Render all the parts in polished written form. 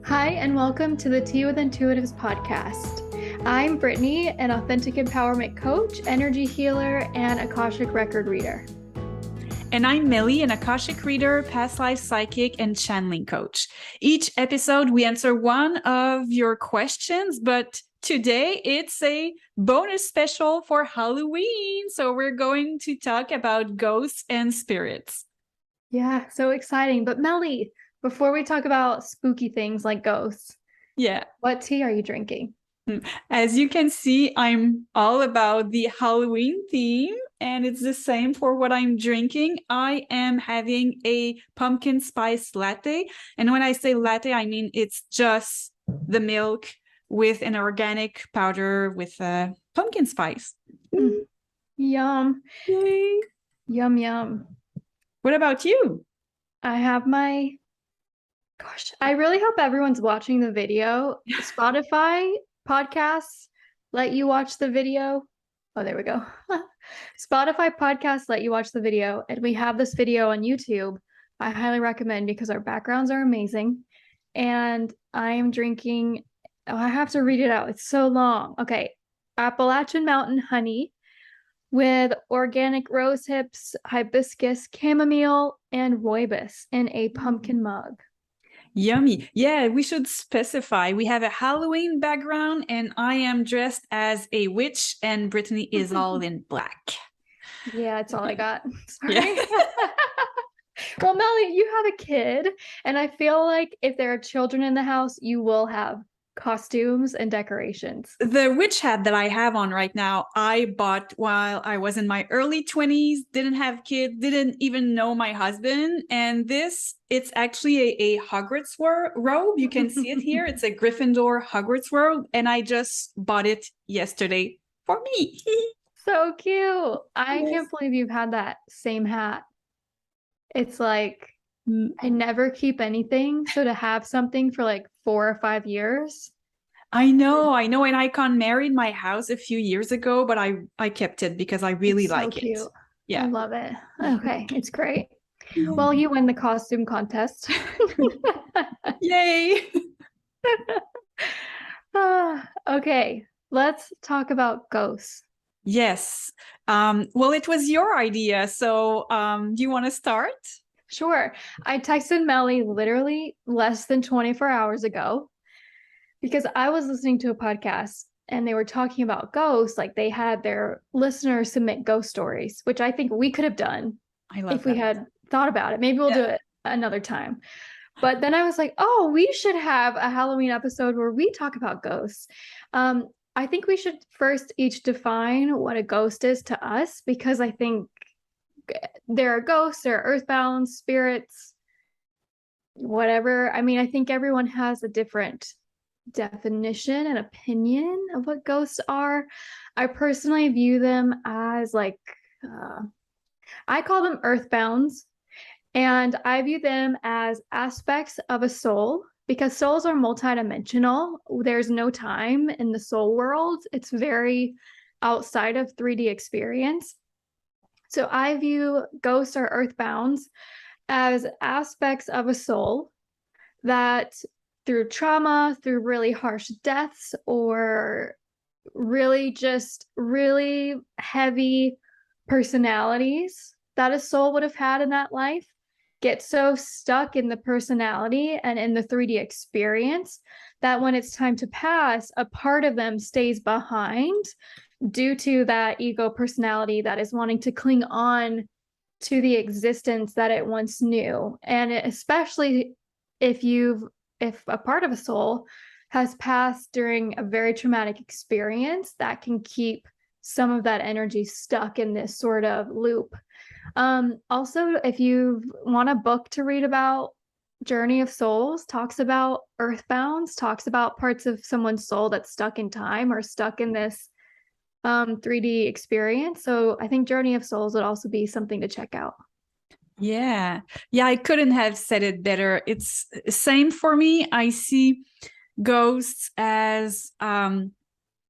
Hi, and welcome to the Tea with Intuitives podcast. I'm Brittany, an authentic empowerment coach, energy healer, and Akashic record reader. And I'm Meli, an Akashic reader, past life psychic, and channeling coach. Each episode, we answer one of your questions, but today it's a bonus special for Halloween. So we're going to talk about ghosts and spirits. Yeah, so exciting. But Meli, before we talk about spooky things like ghosts, what tea are you drinking? As you can see, I'm all about the Halloween theme, and it's the same for what I'm drinking. I am having a pumpkin spice latte. And when I say latte, I mean it's just the milk with an organic powder with pumpkin spice. Yum. Yay. Yum, yum. What about you? I have I really hope everyone's watching the video. Spotify podcasts let you watch the video. Oh, there we go. Spotify podcasts let you watch the video, and we have this video on YouTube. I highly recommend because our backgrounds are amazing. And I am drinking, I have to read it out. It's so long. Okay. Appalachian Mountain honey with organic rose hips, hibiscus, chamomile, and rooibos in a pumpkin mug. Yummy. Yeah, we should specify. We have a Halloween background, and I am dressed as a witch, and Brittany is all in black. Yeah, that's all I got. Sorry. Yeah. Well, Melly, you have a kid, and I feel like if there are children in the house, you will have costumes and decorations. The witch hat that I have on right now, I bought while I was in my early 20s, didn't have kids, didn't even know my husband. And it's actually a Hogwarts robe. You can see it here. It's a Gryffindor Hogwarts robe. And I just bought it yesterday for me. So cute. I Yes. can't believe you've had that same hat. It's like, I never keep anything. So to have something for like 4 or 5 years. I know. And I married my house a few years ago, but I kept it because I really like it. Yeah. I love it. Okay, it's great. Yeah. Well, you win the costume contest. Yay. Okay, let's talk about ghosts. Yes. Well, it was your idea. So do you want to start? Sure. I texted Melly literally less than 24 hours ago because I was listening to a podcast and they were talking about ghosts. Like they had their listeners submit ghost stories, which I think we could have done if we had thought about it. Maybe we'll do it another time. But then I was like, oh, we should have a Halloween episode where we talk about ghosts. I think we should first each define what a ghost is to us, because I think there are ghosts, there are earthbound spirits, whatever. I mean, I think everyone has a different definition and opinion of what ghosts are. I personally view them as I call them earthbounds. And I view them as aspects of a soul because souls are multidimensional. There's no time in the soul world. It's very outside of 3D experience. So I view ghosts or earthbounds as aspects of a soul that through trauma, through really harsh deaths, or really heavy personalities that a soul would have had in that life, get so stuck in the personality and in the 3D experience that when it's time to pass, a part of them stays behind due to that ego personality that is wanting to cling on to the existence that it once knew. And especially if a part of a soul has passed during a very traumatic experience, that can keep some of that energy stuck in this sort of loop. Also, if you want a book to read about Journey of Souls, talks about earthbounds, talks about parts of someone's soul that's stuck in time or stuck in this 3D experience. So I think Journey of Souls would also be something to check out. Yeah. I couldn't have said it better. It's same for me. I see ghosts as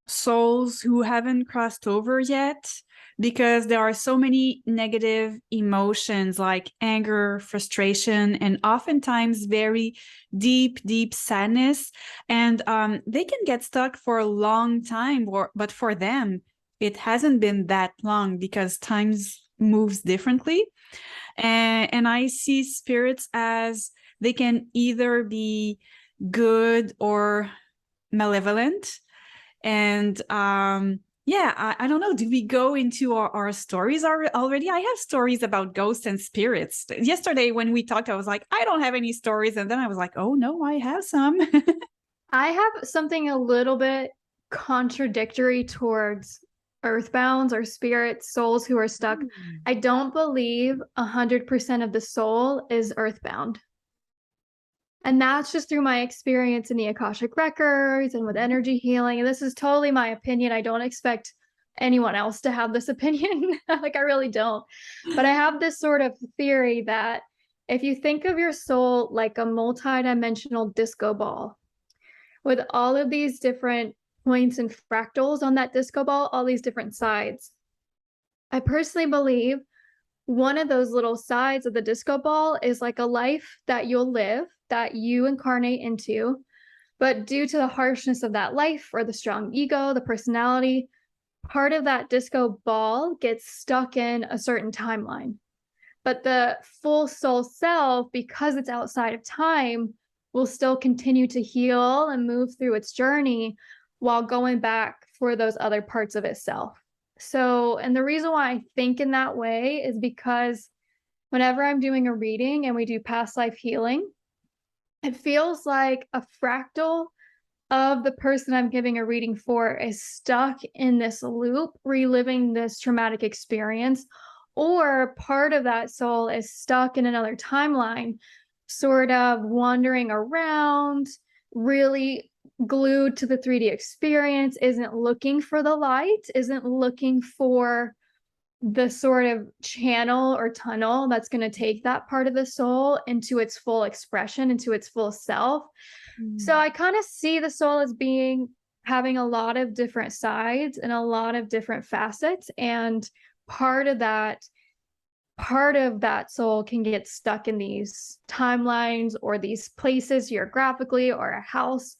souls who haven't crossed over yet. because there are so many negative emotions like anger, frustration, and oftentimes very deep, deep sadness. And they can get stuck for a long time, but for them, it hasn't been that long because times moves differently. And I see spirits as they can either be good or malevolent. And yeah, I don't know. Do we go into our stories already? I have stories about ghosts and spirits. Yesterday when we talked, I was like, I don't have any stories. And then I was like, oh no, I have some. I have something a little bit contradictory towards earthbounds or spirits, souls who are stuck. I don't believe 100% of the soul is earthbound. And that's just through my experience in the Akashic records and with energy healing. And this is totally my opinion. I don't expect anyone else to have this opinion. Like, I really don't. But I have this sort of theory that if you think of your soul like a multidimensional disco ball with all of these different points and fractals on that disco ball, all these different sides, I personally believe one of those little sides of the disco ball is like a life that you'll live, that you incarnate into. But due to the harshness of that life or the strong ego, the personality, part of that disco ball gets stuck in a certain timeline. But the full soul self, because it's outside of time, will still continue to heal and move through its journey while going back for those other parts of itself. So, and the reason why I think in that way is because whenever I'm doing a reading and we do past life healing, it feels like a fractal of the person I'm giving a reading for is stuck in this loop, reliving this traumatic experience, or part of that soul is stuck in another timeline, sort of wandering around, really glued to the 3D experience, isn't looking for the light, isn't looking for the sort of channel or tunnel that's going to take that part of the soul into its full expression, into its full self. So I kind of see the soul as being having a lot of different sides and a lot of different facets. And part of that soul can get stuck in these timelines or these places geographically, or a house,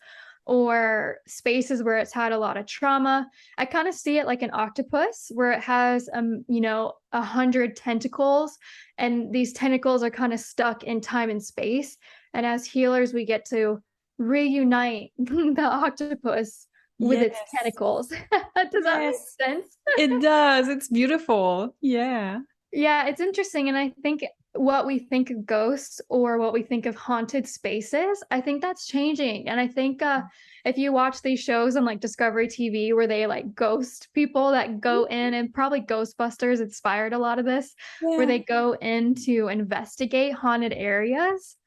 or spaces where it's had a lot of trauma. I kind of see it like an octopus where it has 100 tentacles, and these tentacles are kind of stuck in time and space. And as healers, we get to reunite the octopus with its Yes. tentacles. Does that make sense? It does. It's beautiful. Yeah. Yeah, it's interesting. And I think what we think of ghosts or what we think of haunted spaces, I think that's changing. And I think if you watch these shows on like Discovery TV where they like ghost people that go in, and probably Ghostbusters inspired a lot of this, where they go in to investigate haunted areas.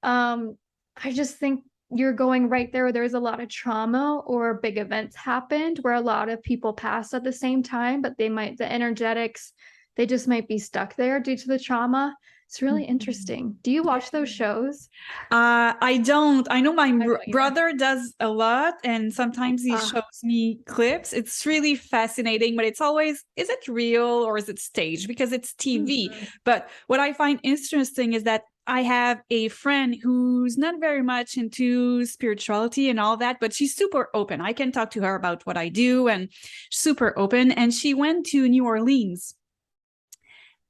I just think you're going right there where there's a lot of trauma or big events happened where a lot of people passed at the same time, but the energetics, they just might be stuck there due to the trauma. It's really interesting. Do you watch those shows? I don't. I know my don't either. brother does a lot, and sometimes he shows me clips. It's really fascinating, but it's always, is it real or is it staged? Because it's TV. But what I find interesting is that I have a friend who's not very much into spirituality and all that, but she's super open. I can talk to her about what I do, and super open. And she went to New Orleans.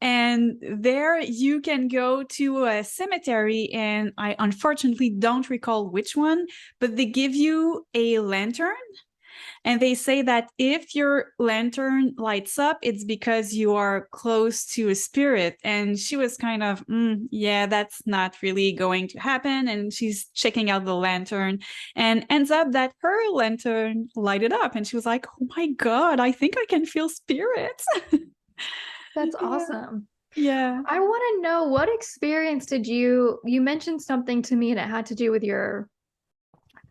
And there you can go to a cemetery, and I unfortunately don't recall which one, but they give you a lantern. And they say that if your lantern lights up, it's because you are close to a spirit. And she was kind of, yeah, that's not really going to happen. And she's checking out the lantern, and ends up that her lantern lighted up. And she was like, oh my God, I think I can feel spirits. That's awesome. Yeah. I want to know, what experience did you mentioned something to me and it had to do with your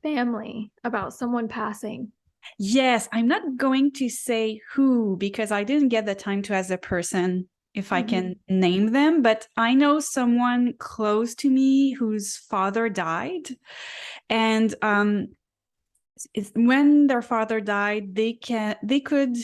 family about someone passing. Yes, I'm not going to say who because I didn't get the time to ask the person if I can name them, but I know someone close to me whose father died. And when their father died, they could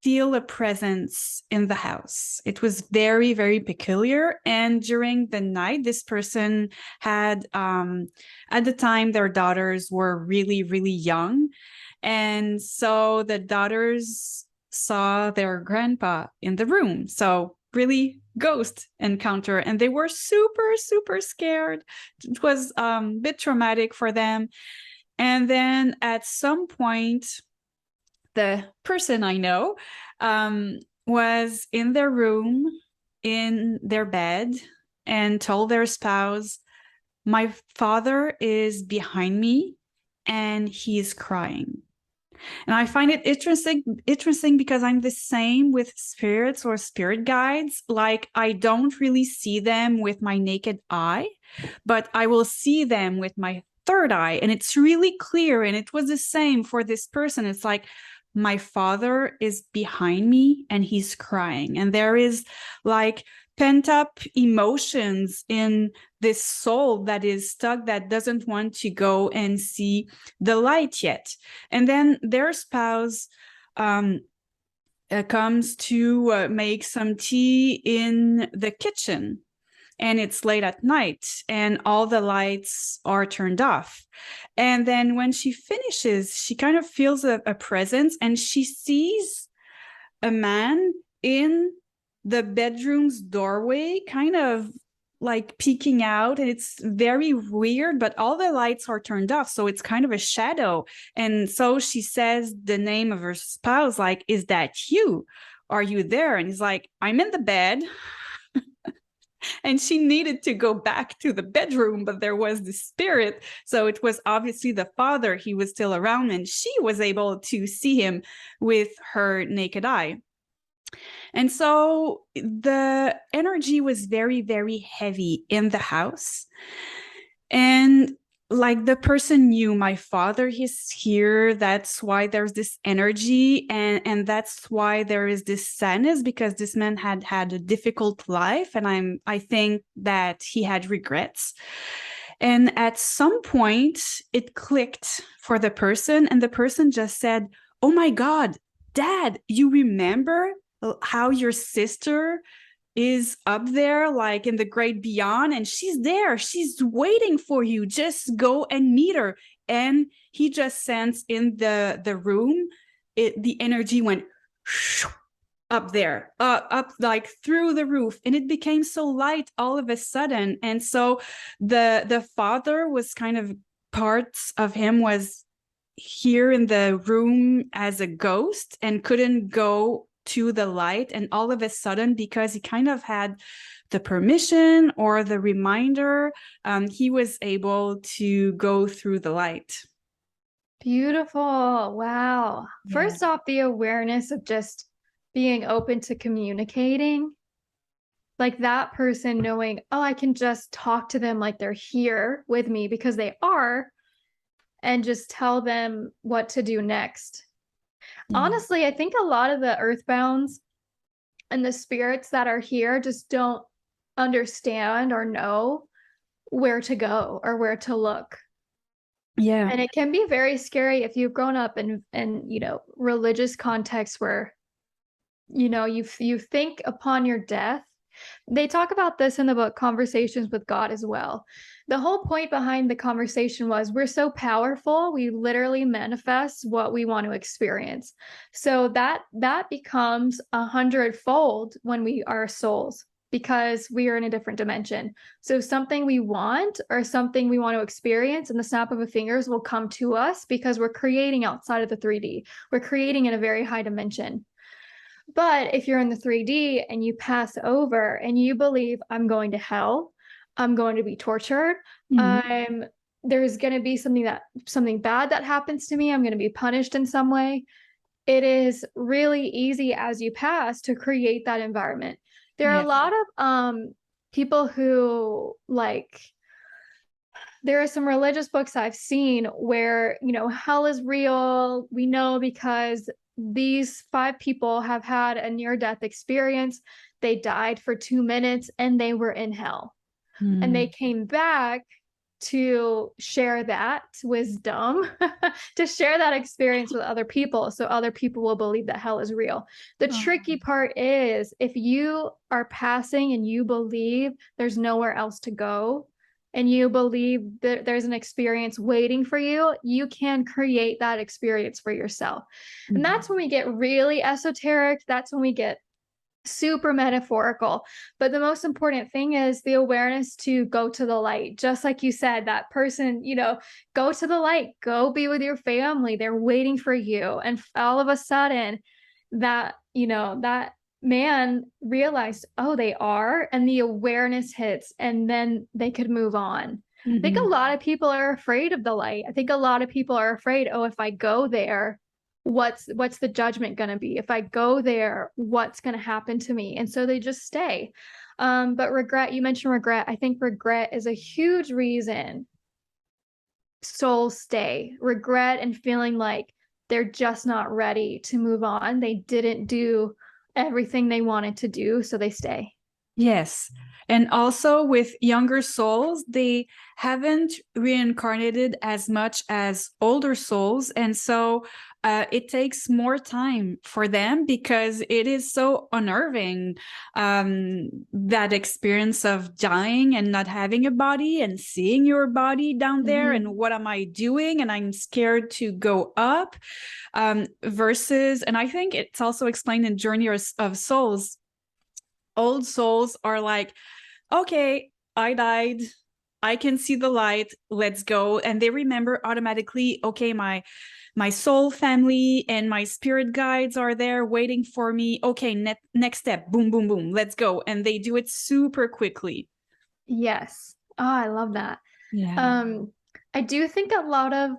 feel a presence in the house. It was very, very peculiar. And during the night, this person had, at the time, their daughters were really, really young. And so the daughters saw their grandpa in the room. So really ghost encounter. And they were super, super scared. It was a bit traumatic for them. And then at some point, the person I know was in their room, in their bed, and told their spouse, my father is behind me and he's crying. And I find it interesting because I'm the same with spirits or spirit guides. Like, I don't really see them with my naked eye, but I will see them with my third eye. And it's really clear. And it was the same for this person. It's like, my father is behind me and he's crying. And there is like pent up emotions in this soul that is stuck, that doesn't want to go and see the light yet. And then their spouse comes to make some tea in the kitchen. And it's late at night and all the lights are turned off. And then when she finishes, she kind of feels a presence, and she sees a man in the bedroom's doorway, kind of like peeking out. And it's very weird, but all the lights are turned off. So it's kind of a shadow. And so she says the name of her spouse, like, is that you? Are you there? And he's like, I'm in the bed. And she needed to go back to the bedroom, but there was the spirit. So it was obviously the father. He was still around, and she was able to see him with her naked eye. And so the energy was very, very heavy in the house. And like, the person knew, my father is here. That's why there's this energy. And that's why there is this sadness, because this man had had a difficult life. And I think that he had regrets. And at some point it clicked for the person, and the person just said, oh my God, Dad, you remember how your sister is up there, like in the great beyond, and she's there, she's waiting for you, just go and meet her. And he just sensed in the room, the energy went up there, up like through the roof, and it became so light all of a sudden. And so the father was kind of, parts of him was here in the room as a ghost and couldn't go to the light. And all of a sudden, because he kind of had the permission or the reminder, he was able to go through the light. Beautiful. Wow. Yeah. First off, the awareness of just being open to communicating, like that person knowing, oh, I can just talk to them like they're here with me, because they are, and just tell them what to do next. Honestly, I think a lot of the earthbounds and the spirits that are here just don't understand or know where to go or where to look. Yeah. And it can be very scary if you've grown up in religious contexts where you think upon your death. They talk about this in the book Conversations with God as well. The whole point behind the conversation was, we're so powerful, we literally manifest what we want to experience. So that becomes 100-fold when we are souls, because we are in a different dimension. So something we want or something we want to experience in the snap of a fingers will come to us, because we're creating outside of the 3D. We're creating in a very high dimension. But if you're in the 3D and you pass over and you believe, I'm going to hell, I'm going to be tortured, there's going to be something bad that happens to me, I'm going to be punished in some way, it is really easy as you pass to create that environment. There are a lot of people who, like, there are some religious books I've seen where, hell is real. We know because these 5 people have had a near-death experience. They died for 2 minutes and they were in hell. And they came back to share that wisdom, to share that experience with other people so other people will believe that hell is real. The tricky part is if you are passing and you believe there's nowhere else to go, and you believe that there's an experience waiting for you, you can create that experience for yourself. And that's when we get really esoteric. That's when we get super metaphorical. But the most important thing is the awareness to go to the light. Just like you said, that person, go to the light, go be with your family. They're waiting for you. And all of a sudden, that man realized, oh, they are, and the awareness hits, and then they could move on. I think a lot of people are afraid of the light. I think a lot of people are afraid, oh, if I go there, what's the judgment going to be? If I go there, what's going to happen to me? And so they just stay. But regret, you mentioned regret. I think regret is a huge reason souls stay. Regret and feeling like they're just not ready to move on. They didn't do everything they wanted to do, so they stay. Yes. And also with younger souls, they haven't reincarnated as much as older souls. And so it takes more time for them because it is so unnerving, that experience of dying and not having a body and seeing your body down there and what am I doing? And I'm scared to go up, versus, and I think it's also explained in Journey of Souls, old souls are like, okay, I died, I can see the light, let's go. And they remember automatically, okay, my soul family and my spirit guides are there waiting for me. Okay, next step, boom, boom, boom, let's go. And they do it super quickly. Yes. Oh, I love that. Yeah. I do think a lot of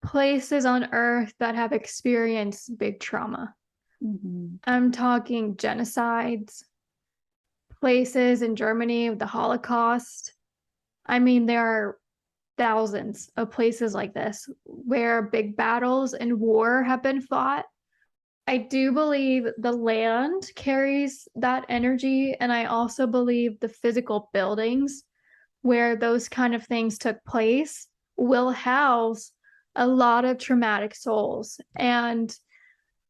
places on earth that have experienced big trauma. I'm talking genocides, places in Germany with the Holocaust. I mean, there are thousands of places like this where big battles and war have been fought. I do believe the land carries that energy, and I also believe the physical buildings where those kind of things took place will house a lot of traumatic souls. And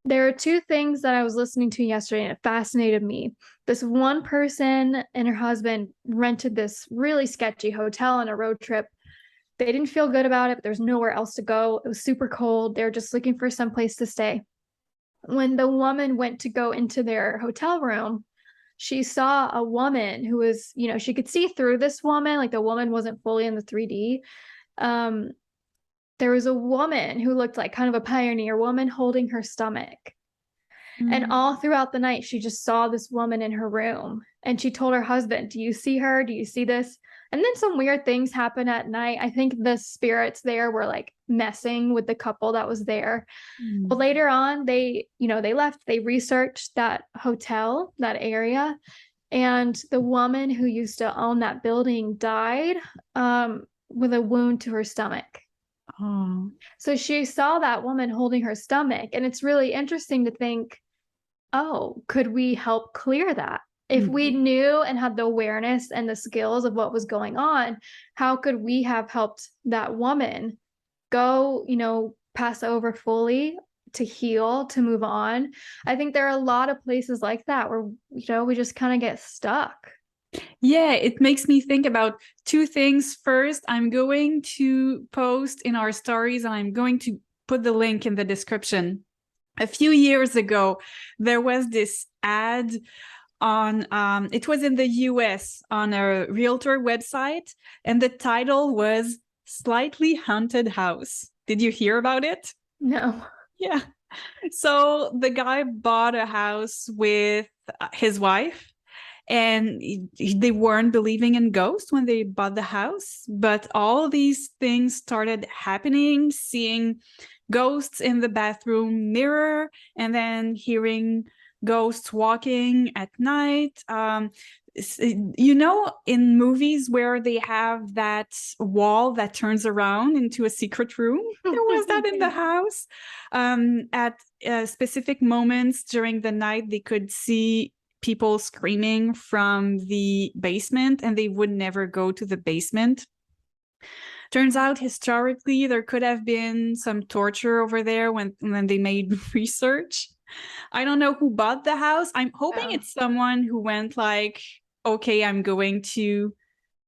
there are two things that I was listening to yesterday, and it fascinated me. This one person and her husband rented this really sketchy hotel on a road trip. They didn't feel good about it, but there's nowhere else to go. It was super cold. They were just looking for some place to stay. When the woman went to go into their hotel room, she saw a woman who was, she could see through this woman, like the woman wasn't fully in the 3D. There was a woman who looked like kind of a pioneer woman holding her stomach. And all throughout the night, she just saw this woman in her room. And she told her husband, do you see her? Do you see this? And then some weird things happen at night. I think the spirits there were like messing with the couple that was there. But later on, they left. They researched that hotel, that area. And the woman who used to own that building died with a wound to her stomach. Oh. So she saw that woman holding her stomach. And it's really interesting to think, oh, could we help clear that? If we knew and had the awareness and the skills of what was going on, how could we have helped that woman go, pass over fully, to heal, to move on? I think there are a lot of places like that where, we just kind of get stuck. Yeah, it makes me think about two things. First, I'm going to post in our stories, and I'm going to put the link in the description. A few years ago, there was this ad on, it was in the US on a realtor website, and the title was Slightly Haunted House. Did you hear about it? No. Yeah. So the guy bought a house with his wife, and they weren't believing in ghosts when they bought the house, but all these things started happening, seeing ghosts in the bathroom mirror, and then hearing ghosts walking at night. In movies where they have that wall that turns around into a secret room, there was that in the house. At specific moments during the night, they could see people screaming from the basement, and they would never go to the basement. Turns out historically there could have been some torture over there when they made research. I don't know who bought the house. I'm hoping Oh. it's someone who went like, okay, I'm going to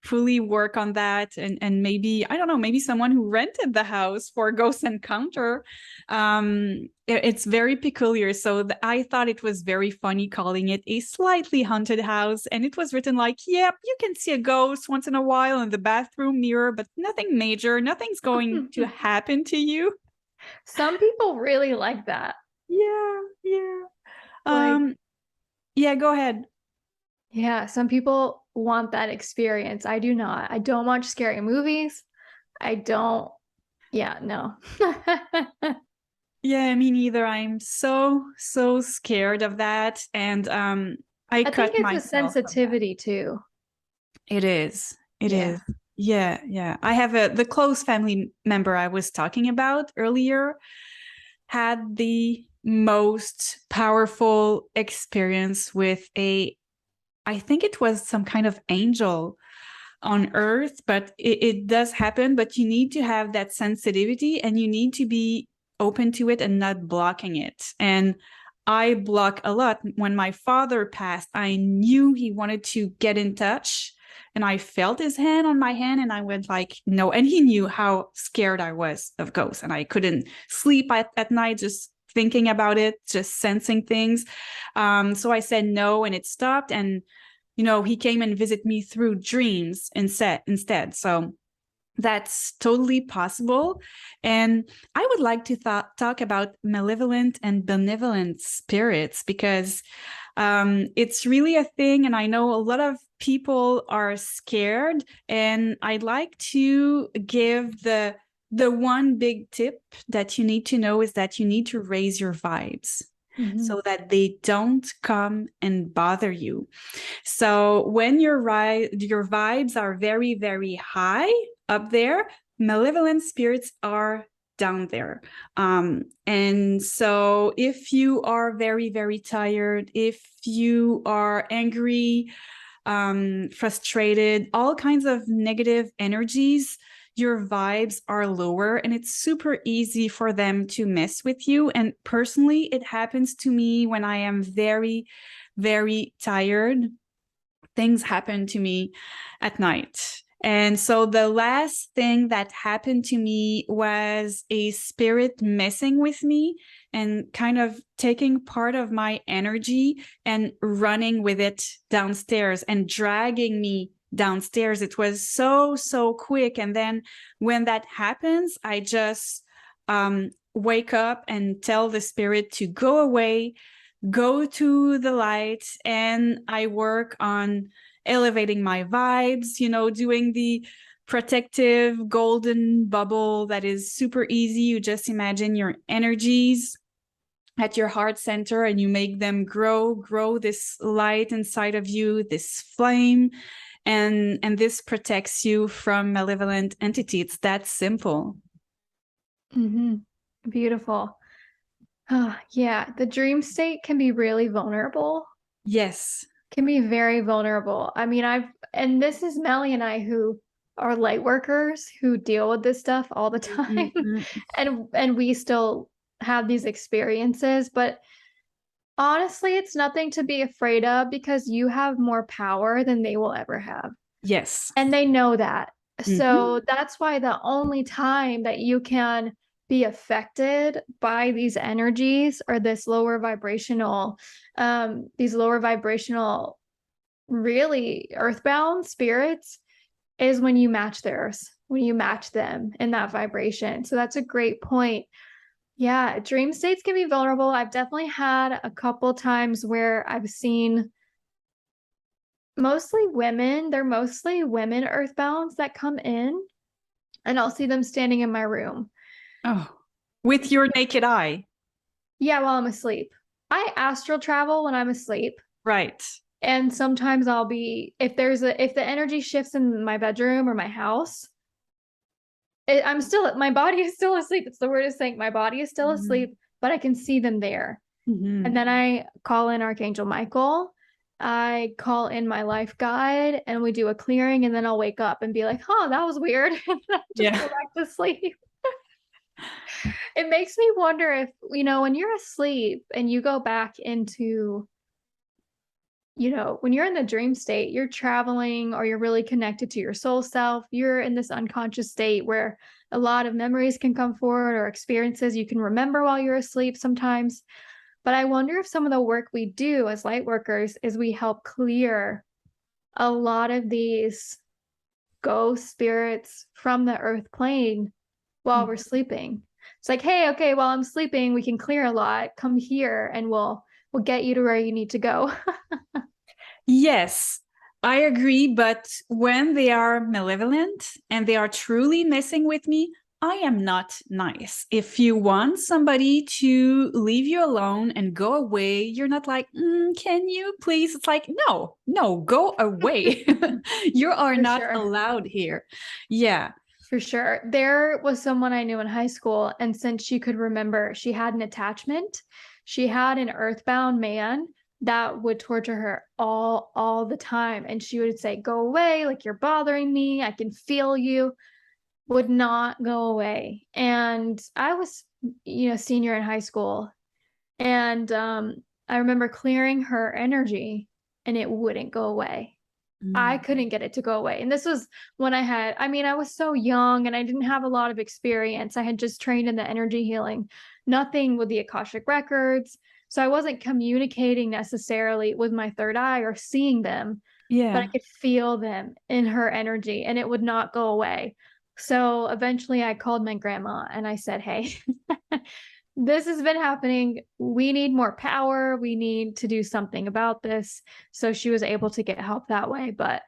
fully work on that, and maybe, I don't know, maybe someone who rented the house for ghost encounter. It's very peculiar, so I thought it was very funny calling it a slightly haunted house, and it was written like, yep, you can see a ghost once in a while in the bathroom mirror, but nothing major, nothing's going to happen to you. Some people really like that. Yeah, yeah. Like, um yeah, go ahead. yeah, some people want that experience. I do not. I don't watch scary movies. I don't, yeah, no. Yeah, me neither. I'm so scared of that, and I I think cut it's a myself from that. sensitivity too. It is. It Yeah. is. Yeah, yeah. I have the close family member I was talking about earlier had the most powerful experience with a, I think it was some kind of angel on earth, but it does happen, but you need to have that sensitivity and you need to be open to it and not blocking it. And I block a lot. When my father passed, I knew he wanted to get in touch, and I felt his hand on my hand and I went like, no. And he knew how scared I was of ghosts, and I couldn't sleep at night just thinking about it, just sensing things. So I said no, and it stopped. And he came and visit me through dreams instead. So that's totally possible. And I would like to talk about malevolent and benevolent spirits, because it's really a thing. And I know a lot of people are scared. And I'd like to give the one big tip that you need to know is that you need to raise your vibes Mhm. so that they don't come and bother you. So when your vibes are very, very high up there, malevolent spirits are down there. And so if you are very, very tired, if you are angry, frustrated, all kinds of negative energies, your vibes are lower, and it's super easy for them to mess with you. And personally, it happens to me when I am very, very tired. Things happen to me at night. And so the last thing that happened to me was a spirit messing with me and kind of taking part of my energy and running with it downstairs and dragging me downstairs. It was so quick. And then when that happens, I just wake up and tell the spirit to go away, go to the light, and I work on elevating my vibes, doing the protective golden bubble that is super easy. You just imagine your energies at your heart center and you make them grow this light inside of you, this flame, and this protects you from malevolent entity. It's that simple. Mhm. Beautiful. Yeah, the dream state can be really vulnerable, Yes. can be very vulnerable. I mean, and this is Melly and I who are light workers who deal with this stuff all the time. Mm-mm. And we still have these experiences, but honestly, it's nothing to be afraid of because you have more power than they will ever have. Yes. And they know that. Mm-hmm. So that's why the only time that you can be affected by these energies or these lower vibrational, really earthbound spirits is when you match theirs, when you match them in that vibration. So that's a great point. Yeah, dream states can be vulnerable. I've definitely had a couple times where I've seen mostly women, they're mostly women earthbounds that come in, and I'll see them standing in my room. Oh, with your naked eye. Yeah, while I'm asleep. I astral travel when I'm asleep. Right. And sometimes I'll be if the energy shifts in my bedroom or my house, my body is still asleep. It's the weirdest thing. My body is still Mm-hmm. asleep, but I can see them there. And Mm-hmm. then I call in Archangel Michael I call in my life guide and we do a clearing, and then I'll wake up and be like, "Oh, that was weird." And then just Yeah. go back to sleep. It makes me wonder if, when you're asleep and you go back into, when you're in the dream state, you're traveling or you're really connected to your soul self. You're in this unconscious state where a lot of memories can come forward or experiences you can remember while you're asleep sometimes. But I wonder if some of the work we do as light workers is we help clear a lot of these ghost spirits from the earth plane while we're sleeping. It's like, hey, okay, while I'm sleeping, we can clear a lot. Come here and we'll get you to where you need to go. Yes, I agree. But when they are malevolent and they are truly messing with me, I am not nice. If you want somebody to leave you alone and go away, you're not like, can you please? It's like, no, no, go away. You are For not sure. allowed here. Yeah. For sure. There was someone I knew in high school, and since she could remember, she had an attachment. She had an earthbound man that would torture her all the time. And she would say, "Go away, like you're bothering me. I can feel you." Would not go away. And I was, senior in high school. And I remember clearing her energy and it wouldn't go away. I Mm. couldn't get it to go away. And this was when I was so young and I didn't have a lot of experience. I had just trained in the energy healing, nothing with the Akashic records. So I wasn't communicating necessarily with my third eye or seeing them, but I Yeah. could feel them in her energy and it would not go away. So eventually I called my grandma and I said, "Hey, this has been happening. We need more power. We need to do something about this." So she was able to get help that way. But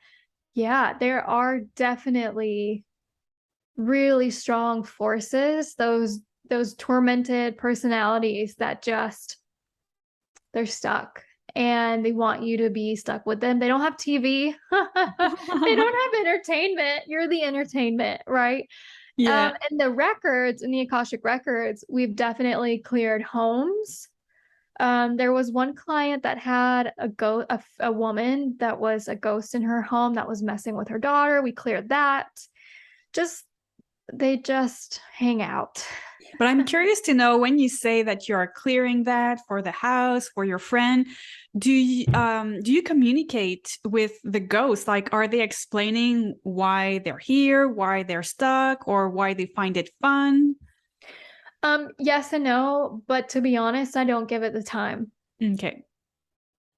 yeah, there are definitely really strong forces, those tormented personalities that just they're stuck and they want you to be stuck with them. They don't have TV. They don't have entertainment. You're the entertainment, right? Yeah. And the records in the Akashic records, we've definitely cleared homes. There was one client that had a woman that was a ghost in her home that was messing with her daughter. We cleared that. Just they just hang out. But I'm curious to know when you say that you are clearing that for the house, for your friend, do you communicate with the ghosts? Like, are they explaining why they're here, why they're stuck, or why they find it fun? Yes and no, but to be honest, I don't give it the time. Okay.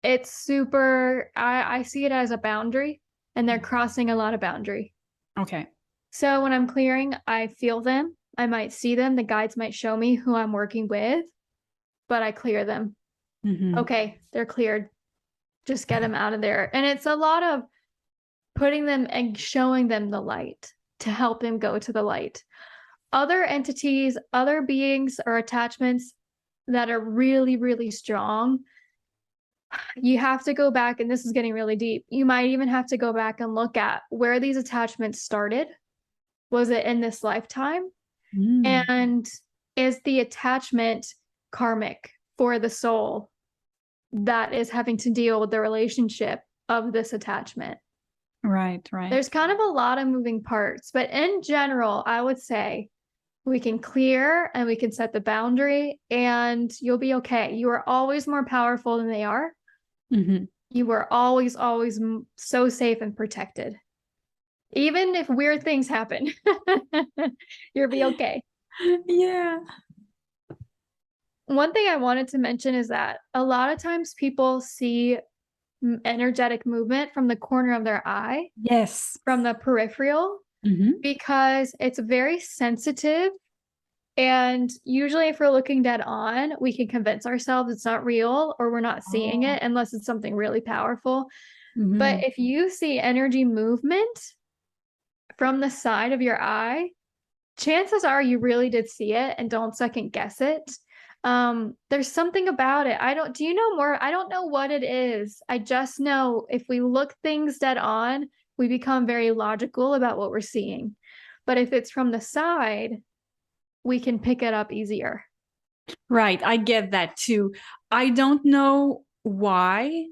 It's super, I see it as a boundary and they're crossing a lot of boundary. Okay. So when I'm clearing, I feel them. I might see them. The guides might show me who I'm working with, but I clear them. Hmm. Okay, they're cleared. Just get them out of there. And it's a lot of putting them and showing them the light to help them go to the light. Other entities, other beings, or attachments that are really, really strong, you have to go back, and this is getting really deep. You might even have to go back and look at where these attachments started. Was it in this lifetime? Mm. And is the attachment karmic for the soul that is having to deal with the relationship of this attachment? Right, right. There's kind of a lot of moving parts, but in general, I would say we can clear and we can set the boundary and you'll be okay. You are always more powerful than they are. Hmm. You are always, always so safe and protected. Even if weird things happen, you'll be okay. Yeah. One thing I wanted to mention is that a lot of times people see energetic movement from the corner of their eye, Yes. from the peripheral, Hmm. because it's very sensitive. And usually, if we're looking dead on, we can convince ourselves it's not real or we're not seeing Oh. it unless it's something really powerful. But Hmm. if you see energy movement from the side of your eye, chances are you really did see it and don't second guess it. There's something about it. Do you know more? I don't know what it is. I just know if we look things dead on, we become very logical about what we're seeing. But if it's from the side, we can pick it up easier. Right. I get that too. I don't know why.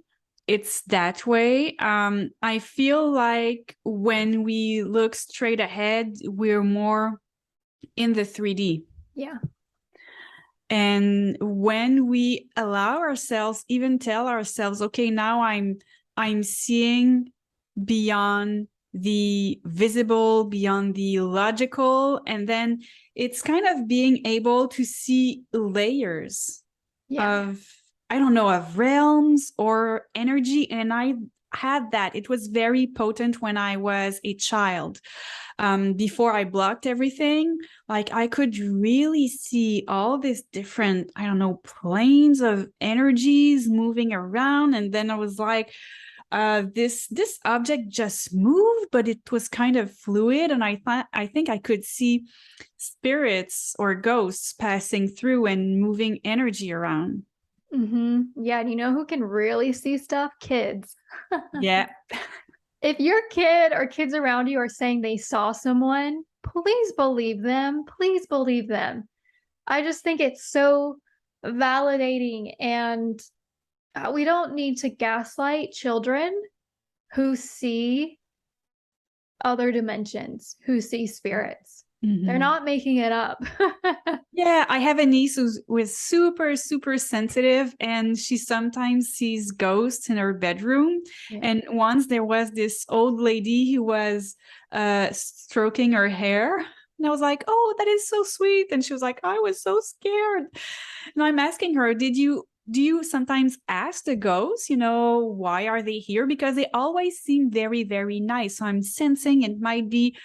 it's that way. I feel like when we look straight ahead, we're more in the 3D. Yeah. And when we allow ourselves, even tell ourselves, okay, now I'm seeing beyond the visible, beyond the logical, and then it's kind of being able to see layers Yeah. of, I don't know, of realms or energy. And I had that. It was very potent when I was a child. Before I blocked everything, like I could really see all these different, I don't know, planes of energies moving around. And then I was like, this object just moved, but it was kind of fluid, and I think I could see spirits or ghosts passing through and moving energy around. Yeah, and you know who can really see stuff? Kids. Yeah. If your kid or kids around you are saying they saw someone, please believe them. Please believe them. I just think it's so validating, and we don't need to gaslight children who see other dimensions, who see spirits. They're not making it up. Yeah, I have a niece who's super, super sensitive, and she sometimes sees ghosts in her bedroom. Yeah. And once there was this old lady who was stroking her hair. And I was like, oh, that is so sweet. And she was like, I was so scared. And I'm asking her, do you sometimes ask the ghosts, why are they here? Because they always seem very, very nice. So I'm sensing it might be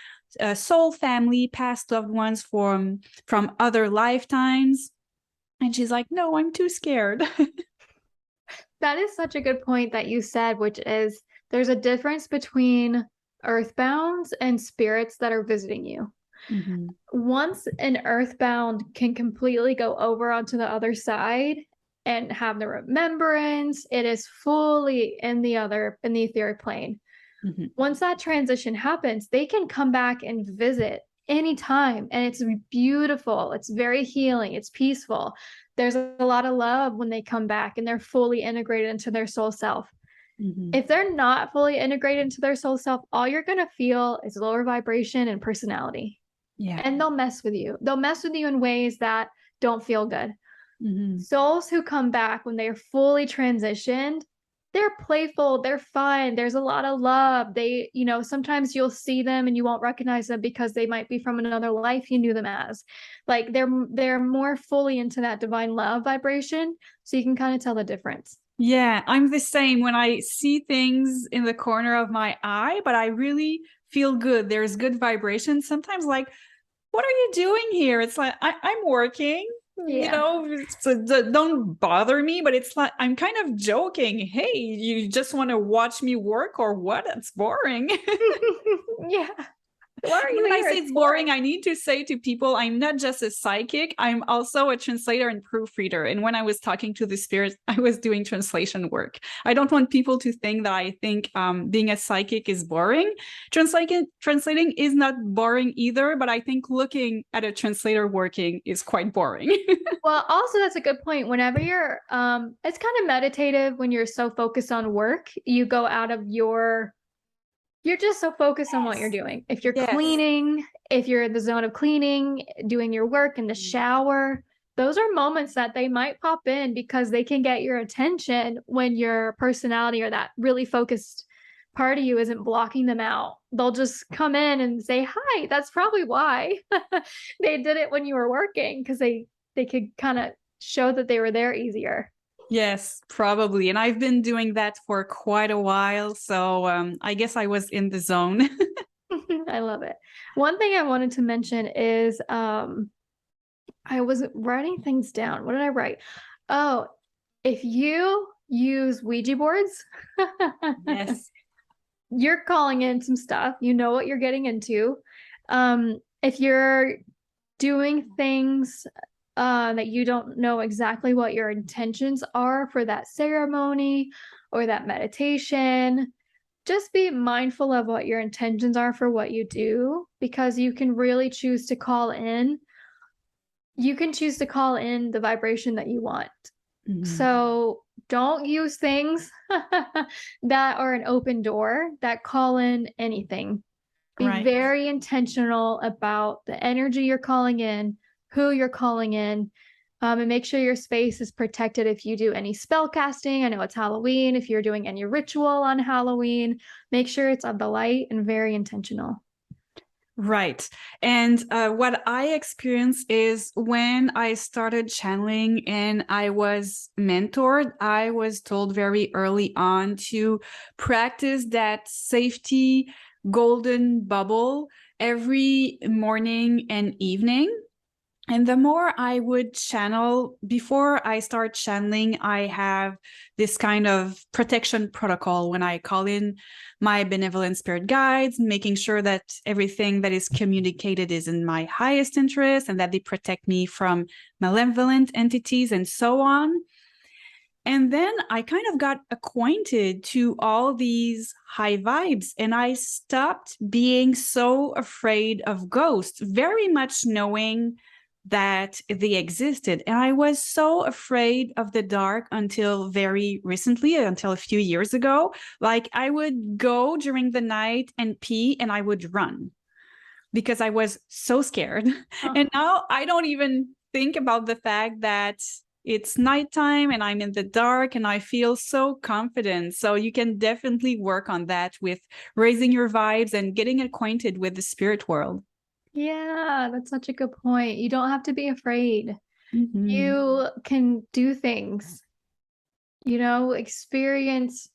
soul family, past loved ones from other lifetimes. And she's like, no, I'm too scared. That is such a good point that you said, which is there's a difference between earthbounds and spirits that are visiting you. Once an earthbound can completely go over onto the other side and have the remembrance, it is fully in the etheric plane. Once that transition happens, they can come back and visit anytime, and it's beautiful. It's very healing. It's peaceful. There's a lot of love when they come back and they're fully integrated into their soul self. If they're not fully integrated into their soul self, all you're going to feel is lower vibration and personality. Yeah. And they'll mess with you. They'll mess with you in ways that don't feel good. Souls who come back when they are fully transitioned, they're playful, they're fun, there's a lot of love. They, sometimes you'll see them and you won't recognize them because they might be from another life you knew them as. Like they're more fully into that divine love vibration, so you can kind of tell the difference. Yeah, I'm the same when I see things in the corner of my eye, but I really feel good. There's good vibration. Sometimes, like, what are you doing here? It's like, I'm working, so don't bother me. But it's like, I'm kind of joking. Hey, you just want to watch me work or what? That's boring. Yeah. Why are you When here? I say it's boring, I need to say to people, I'm not just a psychic, I'm also a translator and proofreader. And when I was talking to the spirits, I was doing translation work. I don't want people to think that I think being a psychic is boring. Translating is not boring either, but I think looking at a translator working is quite boring. Well, also that's a good point. Whenever you're it's kind of meditative when you're so focused on work, you go out of you're just so focused on what you're doing. If you're cleaning, if you're in the zone of cleaning, doing your work in the shower, those are moments that they might pop in because they can get your attention when your personality or that really focused part of you isn't blocking them out. They'll just come in and say, hi. That's probably why they did it when you were working, because they could kind of show that they were there easier. Yes, probably. And I've been doing that for quite a while. So I guess I was in the zone. I love it. One thing I wanted to mention is I was writing things down. What did I write? Oh, if you use Ouija boards, Yes. you're calling in some stuff. You know what you're getting into. If you're doing things that you don't know exactly what your intentions are for that ceremony or that meditation, just be mindful of what your intentions are for what you do, because you can really choose to call in. You can choose to call in the vibration that you want. So Don't use things that are an open door that call in anything. Be Right. very intentional about the energy you're calling in, who you're calling in, and make sure your space is protected if you do any spell casting. I know it's Halloween. If you're doing any ritual on Halloween, make sure it's of the light and very intentional. Right. And what I experienced is when I started channeling and I was mentored, I was told very early on to practice that safety golden bubble every morning and evening. And the more I would channel, before I start channeling, I have this kind of protection protocol when I call in my benevolent spirit guides, making sure that everything that is communicated is in my highest interest and that they protect me from malevolent entities and so on. And then I kind of got acquainted to all these high vibes and I stopped being so afraid of ghosts, very much knowing that they existed. And I was so afraid of the dark until very recently, until a few years ago. Like I would go during the night and pee and I would run because I was so scared. Oh, And now I don't even think about the fact that it's nighttime and I'm in the dark and I feel so confident. So you can definitely work on that with raising your vibes and getting acquainted with the spirit world. yeah, that's such a good point. You don't have to be afraid. Mm-hmm. You can do things, experience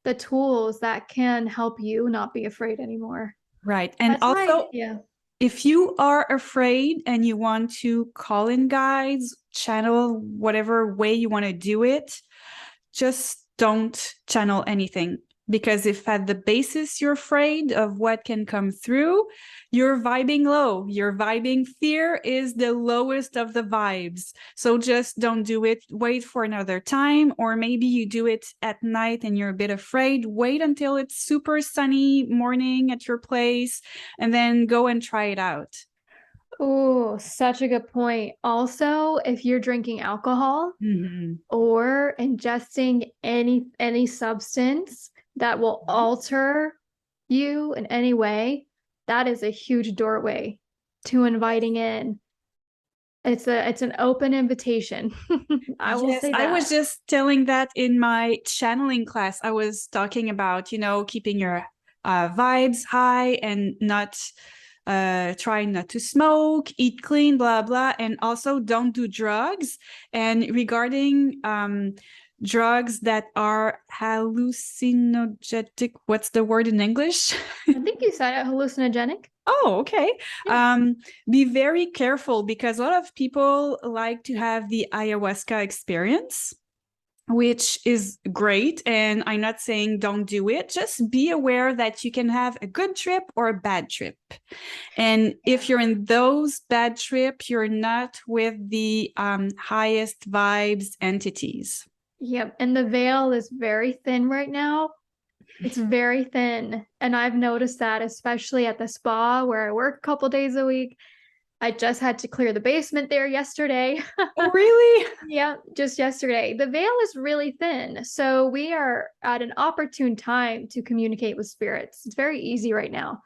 the tools that can help you not be afraid anymore. Right. And That's why, also, yeah. if you are afraid and you want to call in guides, channel whatever way you want to do it, just don't channel anything. Because if at the basis you're afraid of what can come through, you're vibing low. You're vibing fear is the lowest of the vibes. So just don't do it. Wait for another time. Or maybe you do it at night and you're a bit afraid. Wait until it's super sunny morning at your place and then go and try it out. Oh, such a good point. Also, if you're drinking alcohol Mm-hmm. or ingesting any substance that will alter you in any way, that is a huge doorway to inviting in. It's an open invitation. I will Yes, say I was that. just telling that in my channeling class. I was talking about, keeping your vibes high and not trying not to smoke, eat clean, blah, blah, and also don't do drugs. And regarding drugs that are hallucinogenic, what's the word in English? I think you said it, hallucinogenic. Oh, okay. Yeah. Be very careful because a lot of people like to have the ayahuasca experience, which is great. And I'm not saying don't do it. Just be aware that you can have a good trip or a bad trip. And if you're in those bad trips, you're not with the highest vibes entities. Yep. And the veil is very thin right now. It's very thin. And I've noticed that, especially at the spa where I work a couple days a week. I just had to clear the basement there yesterday. Oh, really? Yeah, just yesterday. The veil is really thin. So we are at an opportune time to communicate with spirits. It's very easy right now.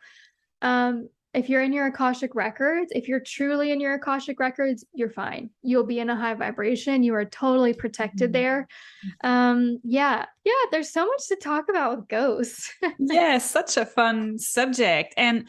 If you're in your Akashic records, if you're truly in your Akashic records, you're fine. You'll be in a high vibration. You are totally protected there. Yeah, there's so much to talk about with ghosts. Yes, such a fun subject. And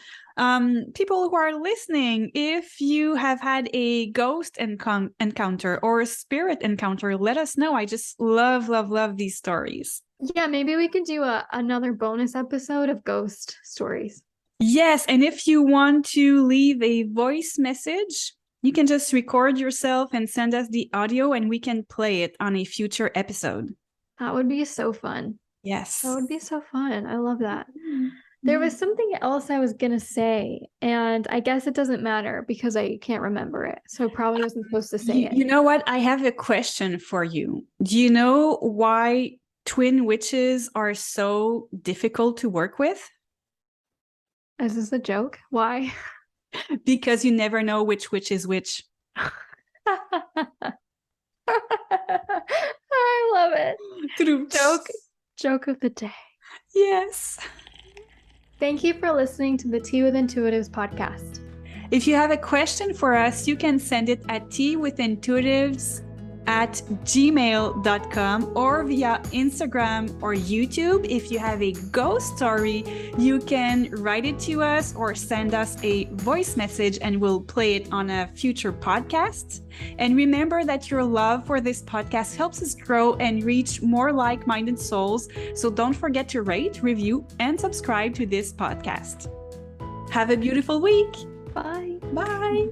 people who are listening, if you have had a ghost encounter or a spirit encounter, let us know. I just love, love, love these stories. Yeah, maybe we can do another bonus episode of ghost stories. Yes, and if you want to leave a voice message, you can just record yourself and send us the audio, and we can play it on a future episode. That would be so fun. Yes. That would be so fun. I love that. Mhm. There was something else I was gonna say, and I guess it doesn't matter because I can't remember it. So I probably wasn't supposed to say it. You know what? I have a question for you. Do you know why twin witches are so difficult to work with? Is this a joke? Why? Because you never know which witch is which. I love it. True. Joke of the day. Yes. Thank you for listening to the Tea with Intuitives podcast. If you have a question for us, you can send it at teawithintuitives@gmail.com or via Instagram or YouTube. If you have a ghost story, you can write it to us or send us a voice message and we'll play it on a future podcast. And remember that your love for this podcast helps us grow and reach more like-minded souls. So don't forget to rate, review, and subscribe to this podcast. Have a beautiful week. Bye. Bye.